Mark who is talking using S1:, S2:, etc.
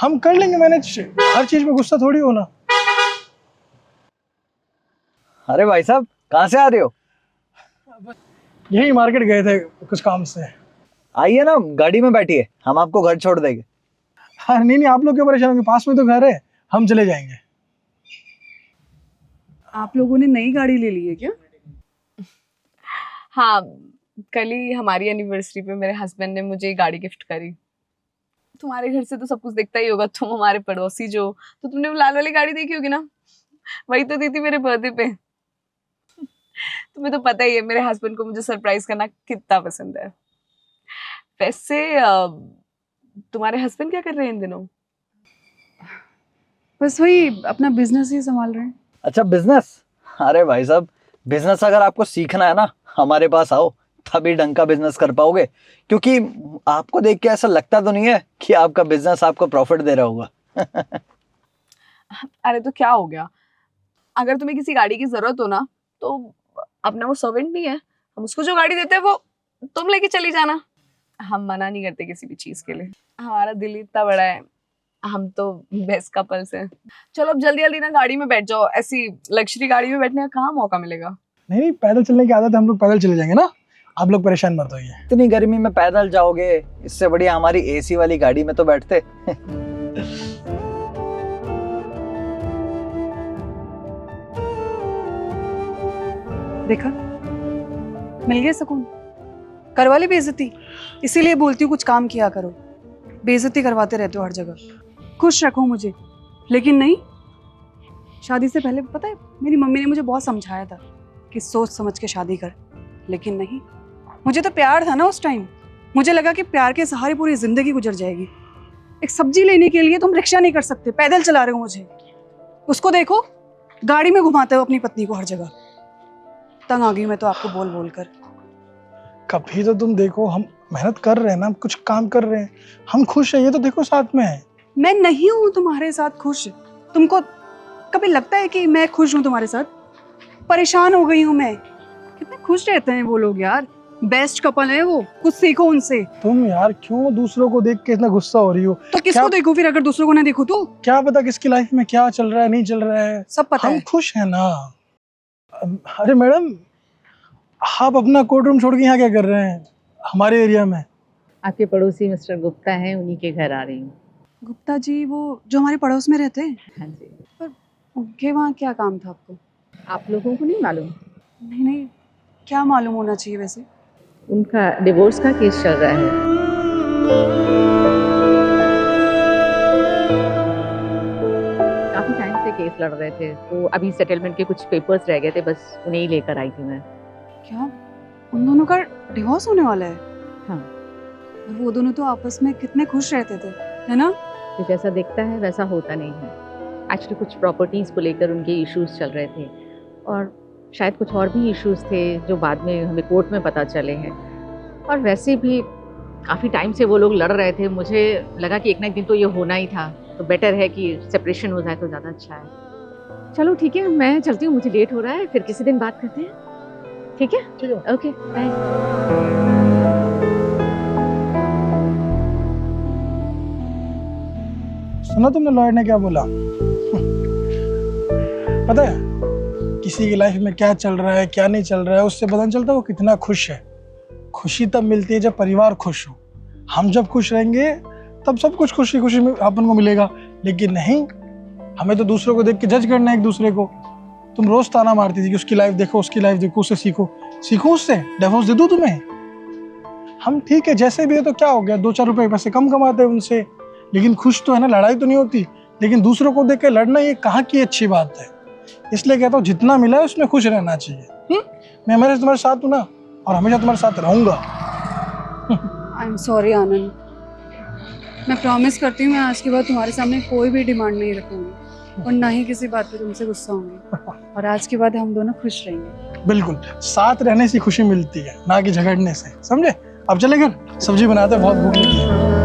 S1: हम कर लेंगे मैनेज, हर चीज में गुस्सा थोड़ी होना।
S2: अरे भाई साहब कहाँ से आ रहे हो?
S1: यही मार्केट गए थे कुछ काम से।
S2: आइए ना, गाड़ी में बैठिए, हम आपको घर छोड़ देंगे।
S1: हाँ नहीं, आप लोग क्यों परेशान होंगे, पास में तो घर है, हम चले जाएंगे।
S3: आप लोगों ने नई गाड़ी ले ली है क्या?
S4: हाँ, कल ही हमारी एनिवर्सरी पे मेरे हस्बैंड ने मुझे गाड़ी गिफ्ट करी। तुम्हारे घर से तो सब कुछ दिखता ही होगा, तुम हमारे पड़ोसी जो, तो तुमने वो लाल वाली गाड़ी देखी होगी ना, वही तो दी थी मेरे बर्थडे पे। तुम्हें तो पता ही है मेरे हस्बैंड को मुझे सरप्राइज करना कितना पसंद है। वैसे तुम्हारे हस्बैंड क्या कर रहे हैं इन दिनों?
S3: बस वही अपना बिजनेस ही संभाल रहे हैं।
S2: अच्छा बिजनेस? अरे भाई साहब, बिजनेस अगर आपको सीखना है ना, हमारे पास आओ, तभी ढंग का बिजनेस कर पाओगे। क्योंकि आपको देख के ऐसा लगता तो नहीं है कि आपका बिजनेस आपको प्रॉफिट दे रहा होगा।
S4: अरे तो क्या हो गया, अगर तुम्हें किसी गाड़ी की जरूरत हो ना, तो अपना वो सर्वेंट भी है, हम उसको जो गाड़ी देते हैं वो तुम लेके चली जाना। हम मना नहीं करते किसी भी चीज के लिए, हमारा दिल इतना बड़ा है, हम तो बेस्ट कपल्स हैं। चलो अब जल्दी जल्दी ना गाड़ी में बैठ जाओ, ऐसी लग्जरी गाड़ी में बैठने का कहाँ मौका मिलेगा।
S1: नहीं, पैदल चलने की आदत है, हम लोग पैदल चले जाएंगे ना, आप लोग परेशान मत होइए।
S2: इतनी गर्मी में पैदल जाओगे, इससे बढ़िया हमारी एसी वाली गाड़ी में तो बैठते।
S3: देखा, मिल गया सुकून। करवा ली बेइज्जती, इसीलिए बोलती हूँ कुछ काम किया करो, बेइज्जती करवाते रहते हो हर जगह। खुश रखो मुझे, लेकिन नहीं। शादी से पहले पता है मेरी मम्मी ने मुझे बहुत समझाया था कि सोच समझ के शादी कर, लेकिन नहीं। मुझे तो प्यार था ना उस टाइम, मुझे लगा कि प्यार के सहारे पूरी जिंदगी गुजर जाएगी। एक सब्जी लेने के लिए तुम रिक्शा नहीं कर सकते, पैदल चला रहे हो मुझे। उसको देखो, गाड़ी में घुमाते हो अपनी पत्नी को हर जगह। तंग आ गई मैं तो आपको बोल बोल कर।
S1: कभी तो तुम देखो, हम मेहनत कर रहे हैं ना, हम कुछ काम कर रहे हैं, हम खुश है, ये तो देखो साथ में है।
S3: मैं नहीं हूँ तुम्हारे साथ खुश। तुमको कभी लगता है कि मैं खुश हूँ तुम्हारे साथ? परेशान हो गई हूँ मैं। कितने खुश रहते हैं वो लोग यार, बेस्ट कपल है वो, कुछ सीखो उनसे।
S1: तुम यार क्यों दूसरों को देख के इतना गुस्सा हो रही हो?
S3: तो किसको देखो फिर, अगर दूसरों को ना देखो तो?
S1: क्या पता किसकी लाइफ में क्या चल रहा है, नहीं चल रहा है,
S3: सब पता
S1: हम
S3: है।
S1: खुश है ना। अरे मैडम, आप अपना कोर्ट रूम छोड़ के यहाँ क्या कर रहे हैं हमारे एरिया में?
S5: आपके पड़ोसी मिस्टर गुप्ता हैं, उन्हीं के घर आ रही हूँ।
S3: गुप्ता जी, वो जो हमारे पड़ोस में रहते हैं?
S5: हाँ जी।
S3: पर उनके वहाँ क्या काम था आपको?
S5: आप लोगों को नहीं मालूम?
S3: नहीं नहीं, क्या मालूम होना चाहिए वैसे?
S5: उनका डिवोर्स का केस चल रहा है। काफी टाइम से केस लड़ रहे थे, तो अभी सेटलमेंट के कुछ पेपर्स रह गए थे, बस उन्हें ही लेकर आई थी मैं।
S3: क्या उन दोनों का डिवोर्स होने वाला है?
S5: हाँ।
S3: और वो दोनों तो आपस में कितने खुश रहते थे, है ना?
S5: तो जैसा दिखता है वैसा होता नहीं है। एक्चुअली कुछ प्रॉपर्टीज़ को लेकर उनके इश्यूज चल रहे थे, और शायद कुछ और भी इश्यूज थे जो बाद में हमें कोर्ट में पता चले हैं। और वैसे भी काफ़ी टाइम से वो लोग लड़ रहे थे, मुझे लगा कि एक ना एक दिन तो ये होना ही था, तो बेटर है कि सेपरेशन हो जाए तो ज़्यादा अच्छा है। चलो ठीक है, मैं चलती हूँ, मुझे लेट हो रहा है, फिर किसी दिन बात करते हैं। ठीक है?
S1: ठीक है।
S5: Okay, bye.
S1: सुना तुमने लॉयर ने क्या बोला? पता है किसी की लाइफ में क्या चल रहा है, क्या नहीं चल रहा है, उससे पता नहीं चलता वो कितना खुश है। खुशी तब मिलती है जब परिवार खुश हो। हम जब खुश रहेंगे तब सब कुछ खुशी खुशी में अपन को मिलेगा, लेकिन नहीं, हमें तो दूसरों को देख के जज करना है एक दूसरे को। तुम रोज ताना मारती थी कि उसकी लाइफ देखो, उसकी लाइफ देखो, उससे सीखो। सीखो उससे, डिवोर्स दे दूं तुम्हें? हम ठीक है जैसे भी है, तो क्या हो गया, 2-4 रुपए पैसे कम कमाते हैं उनसे, लेकिन खुश तो है ना। लड़ाई तो नहीं होती, लेकिन दूसरों को देख के लड़ना ये कहाँ की अच्छी बात है। इसलिए कहता हूँ जितना मिला है उसमें खुश रहना चाहिए। मैं हमेशा तुम्हारे साथ हूँ ना, और हमेशा तुम्हारे साथ रहूंगा।
S3: आई एम सॉरी आनंद, मैं प्रॉमिस करती हूँ मैं आज के बाद तुम्हारे सामने कोई भी डिमांड नहीं रखूंगी, और ना ही किसी बात पे तुमसे गुस्सा होंगी, और आज के बाद हम दोनों खुश रहेंगे।
S1: बिल्कुल, साथ रहने से खुशी मिलती है, ना कि झगड़ने से, समझे? अब चले घर, सब्जी बनाते हैं, बहुत भूख लगी है।